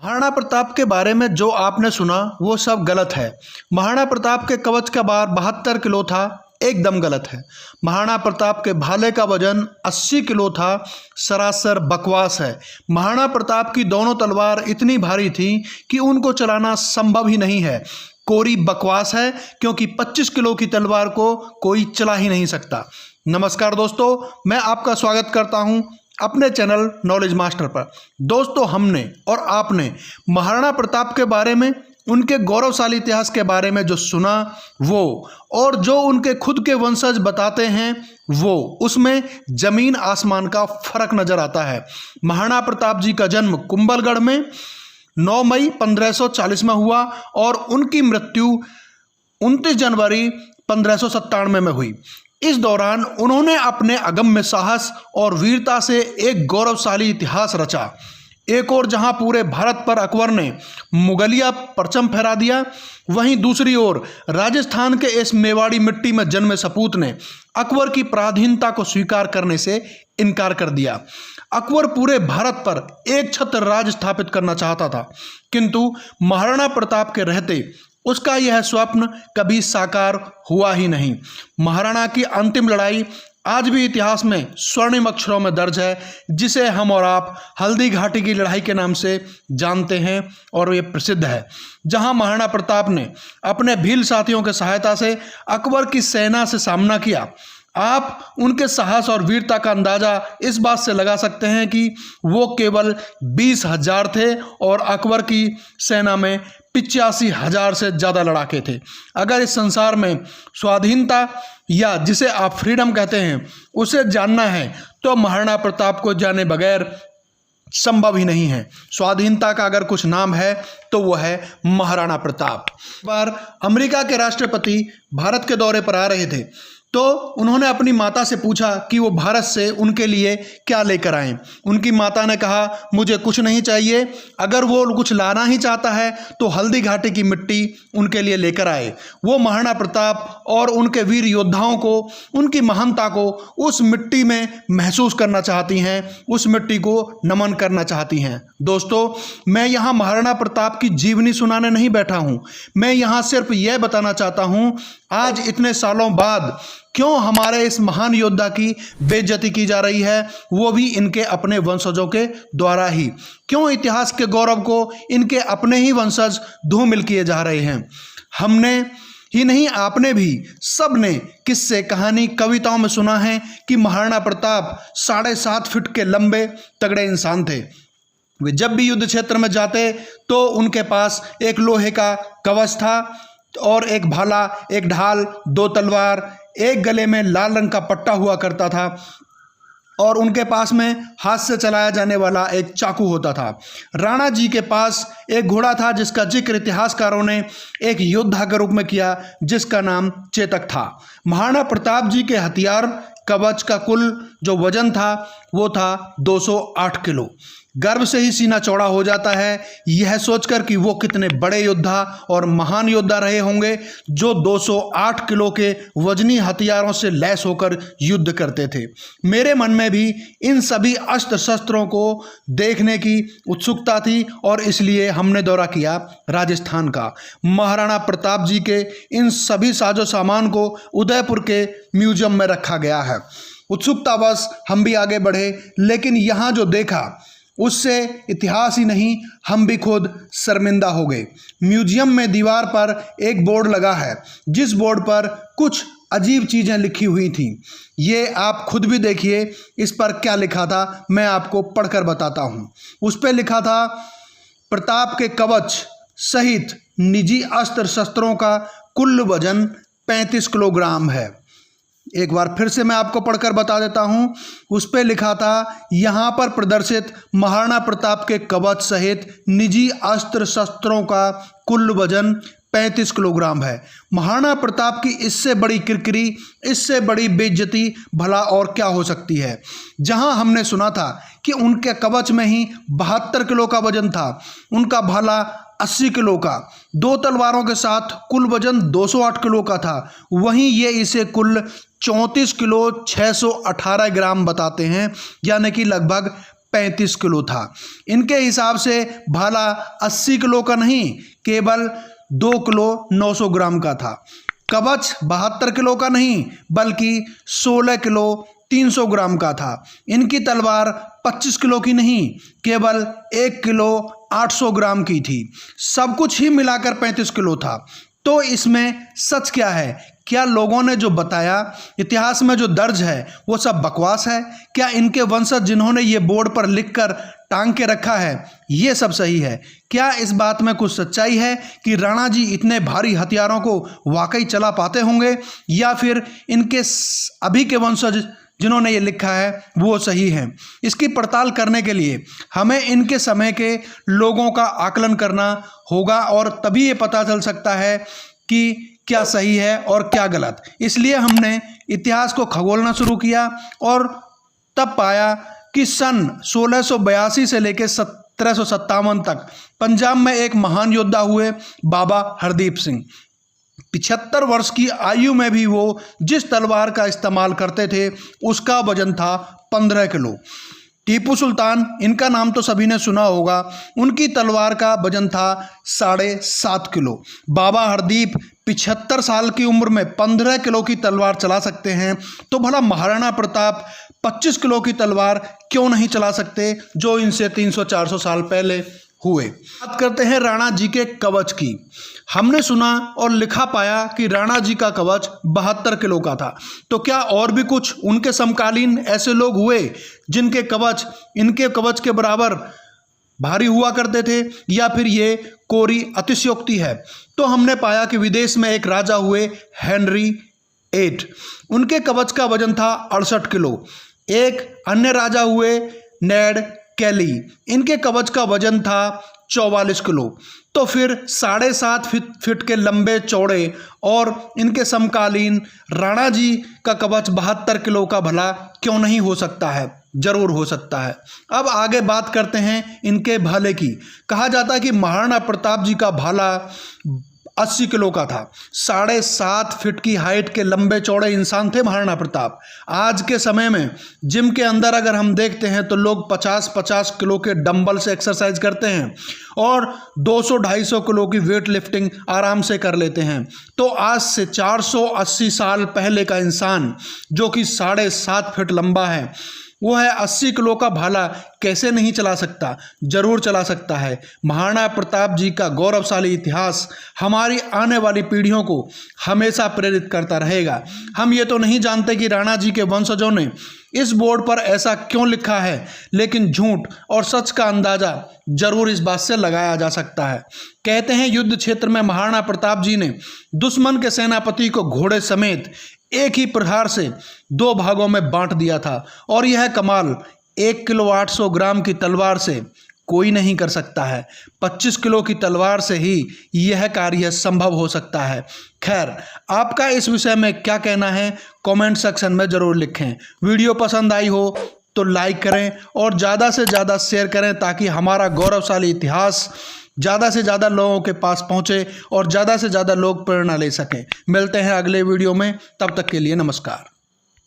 महाराणा प्रताप के बारे में जो आपने सुना वो सब गलत है। महाराणा प्रताप के कवच का भार 72 किलो था, एकदम गलत है। महाराणा प्रताप के भाले का वजन 80 किलो था, सरासर बकवास है। महाराणा प्रताप की दोनों तलवार इतनी भारी थी कि उनको चलाना संभव ही नहीं है। कोरी बकवास है, क्योंकि 25 किलो की तलवार को कोई चला ही नहीं सकता। नमस्कार दोस्तों, मैं आपका स्वागत करता हूं अपने चैनल नॉलेज मास्टर पर। दोस्तों, हमने और आपने महाराणा प्रताप के बारे में, उनके गौरवशाली इतिहास के बारे में जो सुना वो, और जो उनके खुद के वंशज बताते हैं वो, उसमें जमीन आसमान का फर्क नजर आता है। महाराणा प्रताप जी का जन्म कुंभलगढ़ में 9 मई 1540 में हुआ और उनकी मृत्यु 29 जनवरी 1597 में हुई। इस दौरान उन्होंने अपने अगम्य साहस और वीरता से एक गौरवशाली इतिहास रचा। एक और जहां पूरे भारत पर अकबर ने मुगलिया परचम फहरा दिया, वहीं दूसरी ओर राजस्थान के इस मेवाड़ी मिट्टी में जन्मे सपूत ने अकबर की पराधीनता को स्वीकार करने से इनकार कर दिया। अकबर पूरे भारत पर एक छत्र राज स्थापित करना चाहता था, किंतु महाराणा प्रताप के रहते उसका यह स्वप्न कभी साकार हुआ ही नहीं। महाराणा की अंतिम लड़ाई आज भी इतिहास में स्वर्णिम अक्षरों में दर्ज है, जिसे हम और आप हल्दी घाटी की लड़ाई के नाम से जानते हैं, और ये प्रसिद्ध है, जहां महाराणा प्रताप ने अपने भील साथियों की सहायता से अकबर की सेना से सामना किया। आप उनके साहस और वीरता का अंदाजा इस बात से लगा सकते हैं कि वो केवल 20,000 थे और अकबर की सेना में 85,000 से ज़्यादा लड़ाके थे। अगर इस संसार में स्वाधीनता, या जिसे आप फ्रीडम कहते हैं, उसे जानना है तो महाराणा प्रताप को जाने बगैर संभव ही नहीं है। स्वाधीनता का अगर कुछ नाम है तो वो है महाराणा प्रताप। बार अमेरिका के राष्ट्रपति भारत के दौरे पर आ रहे थे, तो उन्होंने अपनी माता से पूछा कि वो भारत से उनके लिए क्या लेकर आएं। उनकी माता ने कहा, मुझे कुछ नहीं चाहिए, अगर वो कुछ लाना ही चाहता है तो हल्दी घाटी की मिट्टी उनके लिए लेकर आए। वो महाराणा प्रताप और उनके वीर योद्धाओं को, उनकी महानता को उस मिट्टी में महसूस करना चाहती हैं, उस मिट्टी को नमन करना चाहती हैं। दोस्तों, मैं यहाँ महाराणा प्रताप की जीवनी सुनाने नहीं बैठा हूँ, मैं यहाँ सिर्फ यह बताना चाहता हूँ आज इतने सालों बाद क्यों हमारे इस महान योद्धा की बेइज्जती की जा रही है, वो भी इनके अपने वंशजों के द्वारा ही। क्यों इतिहास के गौरव को इनके अपने ही वंशज धूमिल किए जा रहे हैं। हमने ही नहीं, आपने भी, सब ने किस्से, कहानी, कविताओं में सुना है कि महाराणा प्रताप 7.5 फीट के लंबे तगड़े इंसान थे। वे जब भी युद्ध क्षेत्र में जाते तो उनके पास एक लोहे का कवच था और एक भाला, एक ढाल, 2 तलवार, एक गले में लाल रंग का पट्टा हुआ करता था, और उनके पास में हाथ से चलाया जाने वाला एक चाकू होता था। राणा जी के पास एक घोड़ा था जिसका जिक्र इतिहासकारों ने एक योद्धा के रूप में किया, जिसका नाम चेतक था। महाराणा प्रताप जी के हथियार कवच का कुल जो वजन था वो था 208 किलो। गर्व से ही सीना चौड़ा हो जाता है यह सोचकर कि वो कितने बड़े योद्धा और महान योद्धा रहे होंगे, जो 208 किलो के वजनी हथियारों से लैस होकर युद्ध करते थे। मेरे मन में भी इन सभी अस्त्र शस्त्रों को देखने की उत्सुकता थी, और इसलिए हमने दौरा किया राजस्थान का। महाराणा प्रताप जी के इन सभी साजो सामान को उदयपुर के म्यूजियम में रखा गया है। उत्सुकतावश हम भी आगे बढ़े, लेकिन यहाँ जो देखा उससे इतिहास ही नहीं, हम भी खुद शर्मिंदा हो गए। म्यूजियम में दीवार पर एक बोर्ड लगा है, जिस बोर्ड पर कुछ अजीब चीज़ें लिखी हुई थीं। ये आप खुद भी देखिए, इस पर क्या लिखा था मैं आपको पढ़कर बताता हूँ। उस पर लिखा था, प्रताप के कवच सहित निजी अस्त्र शस्त्रों का कुल वजन 35 किलोग्राम है। एक बार फिर से मैं आपको पढ़कर बता देता हूं। उस पे लिखा था, यहाँ पर प्रदर्शित महाराणा प्रताप के कवच सहित निजी अस्त्र शस्त्रों का कुल वजन 35 किलोग्राम है। महाराणा प्रताप की इससे बड़ी किरकिरी, इससे बड़ी बेइज्जती भला और क्या हो सकती है। जहां हमने सुना था कि उनके कवच में ही 72 किलो का वजन था, उनका भाला 80 किलो का, 2 तलवारों के साथ कुल वजन 208 किलो का था, वहीं ये इसे कुल 34 किलो 618 ग्राम बताते हैं, यानी कि लगभग 35 किलो था। इनके हिसाब से भाला 80 किलो का नहीं, केवल 2 किलो 900 ग्राम का था। कवच 72 किलो का नहीं, बल्कि 16 किलो 300 ग्राम का था। इनकी तलवार 25 किलो की नहीं, केवल 1 किलो 800 ग्राम की थी। सब कुछ ही मिलाकर 35 किलो था। तो इसमें सच क्या है? क्या लोगों ने जो बताया, इतिहास में जो दर्ज है, वो सब बकवास है? क्या इनके वंशज जिन्होंने ये बोर्ड पर लिखकर टांग के रखा है, ये सब सही है? क्या इस बात में कुछ सच्चाई है कि राणा जी इतने भारी हथियारों को वाकई चला पाते होंगे, या फिर इनके अभी के वंशज जिन्होंने ये लिखा है वो सही है? इसकी पड़ताल करने के लिए हमें इनके समय के लोगों का आकलन करना होगा, और तभी ये पता चल सकता है कि क्या सही है और क्या गलत। इसलिए हमने इतिहास को खगोलना शुरू किया और तब पाया कि सन 1682 से लेकर 1757 तक पंजाब में एक महान योद्धा हुए, बाबा हरदीप सिंह। 75 वर्ष की आयु में भी वो जिस तलवार का इस्तेमाल करते थे उसका वजन था 15 किलो। टीपू सुल्तान, इनका नाम तो सभी ने सुना होगा, उनकी तलवार का वजन था 7.5 किलो। बाबा हरदीप 75 साल की उम्र में 15 किलो की तलवार चला सकते हैं, तो भला महाराणा प्रताप 25 किलो की तलवार क्यों नहीं चला सकते, जो इनसे 300-400 साल पहले हुए। बात करते हैं राणा जी के कवच की। हमने सुना और लिखा पाया कि राणा जी का कवच 72 किलो का था। तो क्या और भी कुछ उनके समकालीन ऐसे लोग हुए जिनके कवच इनके कवच के बराबर भारी हुआ करते थे, या फिर ये कोरी अतिशयोक्ति है? तो हमने पाया कि विदेश में एक राजा हुए, हेनरी 8, उनके कवच का वजन था 68 किलो। एक अन्य राजा हुए, नेड कैली, इनके कवच का वजन था 44 किलो। तो फिर 7.5 फीट के लंबे चौड़े और इनके समकालीन राणा जी का कवच 72 किलो का भला क्यों नहीं हो सकता है? जरूर हो सकता है। अब आगे बात करते हैं इनके भाले की। कहा जाता है कि महाराणा प्रताप जी का भाला 80 किलो का था। 7.5 फीट की हाइट के लंबे चौड़े इंसान थे महाराणा प्रताप। आज के समय में जिम के अंदर अगर हम देखते हैं तो लोग 50-50 किलो के डंबल से एक्सरसाइज करते हैं और 200-250 किलो की वेट लिफ्टिंग आराम से कर लेते हैं। तो आज से 480 साल पहले का इंसान जो कि 7.5 फीट लंबा है, वो है 80 किलो का भाला कैसे नहीं चला सकता? जरूर चला सकता है। महाराणा प्रताप जी का गौरवशाली इतिहास हमारी आने वाली पीढ़ियों को हमेशा प्रेरित करता रहेगा। हम ये तो नहीं जानते कि राणा जी के वंशजों ने इस बोर्ड पर ऐसा क्यों लिखा है, लेकिन झूठ और सच का अंदाजा जरूर इस बात से लगाया जा सकता है। कहते हैं युद्ध क्षेत्र में महाराणा प्रताप जी ने दुश्मन के सेनापति को घोड़े समेत एक ही प्रहार से 2 भागों में बांट दिया था, और यह कमाल 1 किलो 800 ग्राम की तलवार से कोई नहीं कर सकता है। 25 किलो की तलवार से ही यह कार्य संभव हो सकता है। खैर, आपका इस विषय में क्या कहना है, कमेंट सेक्शन में ज़रूर लिखें। वीडियो पसंद आई हो तो लाइक करें और ज़्यादा से ज़्यादा शेयर करें, ताकि हमारा गौरवशाली इतिहास ज़्यादा से ज़्यादा लोगों के पास पहुँचे और ज़्यादा से ज़्यादा लोग प्रेरणा ले सकें। मिलते हैं अगले वीडियो में, तब तक के लिए नमस्कार।